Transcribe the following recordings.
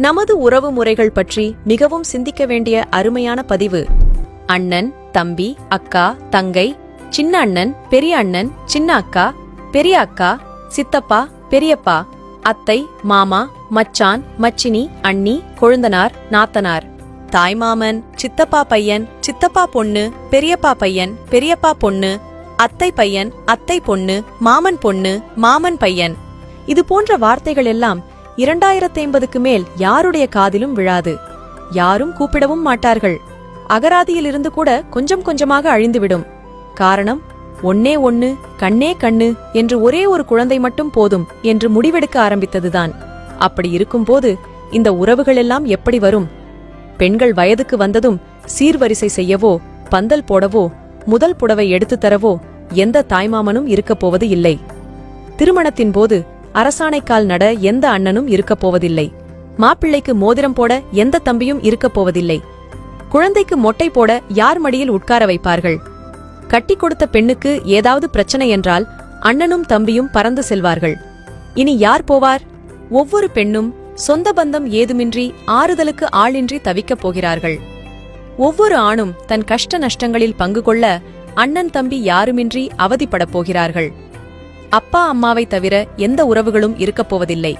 நமது உறவு முறைகள் பற்றி மிகவும் சிந்திக்க வேண்டிய அருமையான பதிவு. அண்ணன், தம்பி, அக்கா, தங்கை, சின்ன அண்ணன், பெரிய அண்ணன், சின்ன அக்கா, பெரிய அக்கா, சித்தப்பா, பெரியப்பா, அத்தை, மாமா, மச்சான், மச்சினி, அண்ணி, கொழுந்தனார், நாத்தனார், தாய்மாமன், சித்தப்பா பையன், சித்தப்பா பொண்ணு, பெரியப்பா பையன், பெரியப்பா பொண்ணு, அத்தை பையன், அத்தை பொண்ணு, மாமன் பொண்ணு, மாமன் பையன். இது போன்ற வார்த்தைகள் எல்லாம் 2050க்கு மேல் யாருடைய காதிலும் விழாது. யாரும் கூப்பிடவும் மாட்டார்கள். அகராதியிலிருந்து கூட கொஞ்சம் கொஞ்சமாக அழிந்துவிடும். காரணம், ஒன்னே ஒன்னு, கண்ணே கண்ணு என்று ஒரே ஒரு குழந்தை மட்டும் போதும் என்று முடிவெடுக்க ஆரம்பித்ததுதான். அப்படி இருக்கும்போது இந்த உறவுகள் எல்லாம் எப்படி வரும்? பெண்கள் வயதுக்கு வந்ததும் சீர்வரிசை செய்யவோ, பந்தல் போடவோ, முதல் புடவை எடுத்து தரவோ எந்த தாய்மாமனும் இருக்கப் போவது இல்லை. திருமணத்தின் போது அரசாணைக்கால் நட எந்த அண்ணனும் இருக்கப் போவதில்லை. மாப்பிள்ளைக்கு மோதிரம் போட எந்த தம்பியும் இருக்கப் போவதில்லை. குழந்தைக்கு மொட்டை போட யார் மடியில் உட்கார வைப்பார்கள்? கட்டி கொடுத்த பெண்ணுக்கு ஏதாவது பிரச்சனை என்றால் அண்ணனும் தம்பியும் பறந்து செல்வார்கள். இனி யார் போவார்? ஒவ்வொரு பெண்ணும் சொந்த பந்தம் ஏதுமின்றி ஆறுதலுக்கு ஆளின்றி தவிக்கப் போகிறார்கள். ஒவ்வொரு ஆணும் தன் கஷ்ட நஷ்டங்களில் பங்கு கொள்ள அண்ணன் தம்பி யாருமின்றி அவதிப்படப் போகிறார்கள். அப்பா அம்மாவை தவிர எந்த உறவுகளும் இருக்கப் போவதில்லை.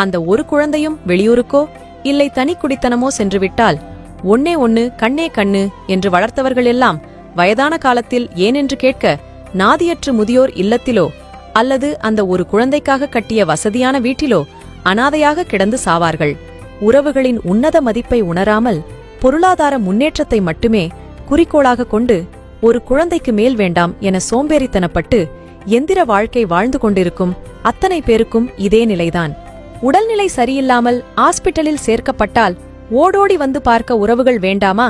அந்த ஒரு குழந்தையும் வெளியூருக்கோ இல்லை தனி குடித்தனமோ சென்றுவிட்டால் ஒன்னே ஒன்னு, கண்ணே கண்ணு என்று வளர்த்தவர்கள் எல்லாம் வயதான காலத்தில் ஏனென்று கேட்க நாதியற்று முதியோர் இல்லத்திலோ அல்லது அந்த ஒரு குழந்தைக்காக கட்டிய வசதியான வீட்டிலோ அனாதையாக கிடந்து சாவார்கள். உறவுகளின் உன்னத மதிப்பை உணராமல் பொருளாதார முன்னேற்றத்தை மட்டுமே குறிக்கோளாக கொண்டு ஒரு குழந்தைக்கு மேல் வேண்டாம் என சோம்பேறித்தனப்பட்டு எந்திர வாழ்க்கை வாழ்ந்து கொண்டிருக்கும் அத்தனை பேருக்கும் இதே நிலைதான். உடல்நிலை சரியில்லாமல் ஆஸ்பிட்டலில் சேர்க்கப்பட்டால் ஓடோடி வந்து பார்க்க உறவுகள் வேண்டாமா?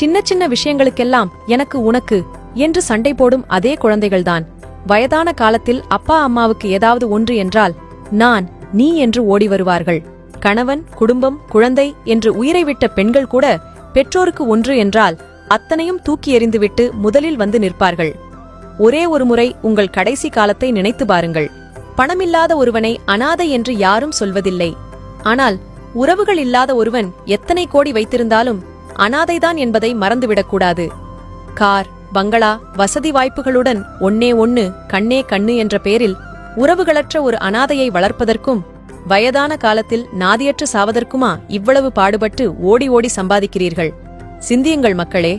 சின்ன சின்ன விஷயங்களுக்கெல்லாம் எனக்கு உனக்கு என்று சண்டை போடும் அதே குழந்தைகள்தான் வயதான காலத்தில் அப்பா அம்மாவுக்கு ஏதாவது ஒன்று என்றால் நான், நீ என்று ஓடி வருவார்கள். கணவன், குடும்பம், குழந்தை என்று உயிரை விட்ட பெண்கள் கூட பெற்றோருக்கு ஒன்று என்றால் அத்தனையும் தூக்கி எறிந்துவிட்டு முதலில் வந்து நிற்பார்கள். ஒரே ஒரு முறை உங்கள் கடைசி காலத்தை நினைத்து பாருங்கள். பணமில்லாத ஒருவனை அனாதை என்று யாரும் சொல்வதில்லை. ஆனால் உறவுகள் இல்லாத ஒருவன் எத்தனை கோடி வைத்திருந்தாலும் அனாதைதான் என்பதை மறந்துவிடக்கூடாது. கார், பங்களா, வசதி வாய்ப்புகளுடன் ஒன்னே ஒன்னு, கண்ணே கண்ணு என்ற பெயரில் உறவுகளற்ற ஒரு அனாதையை வளர்ப்பதற்கும் வயதான காலத்தில் நாதியற்று சாவதற்குமா இவ்வளவு பாடுபட்டு ஓடி ஓடி சம்பாதிக்கிறீர்கள்? சிந்தியுங்கள் மக்களே.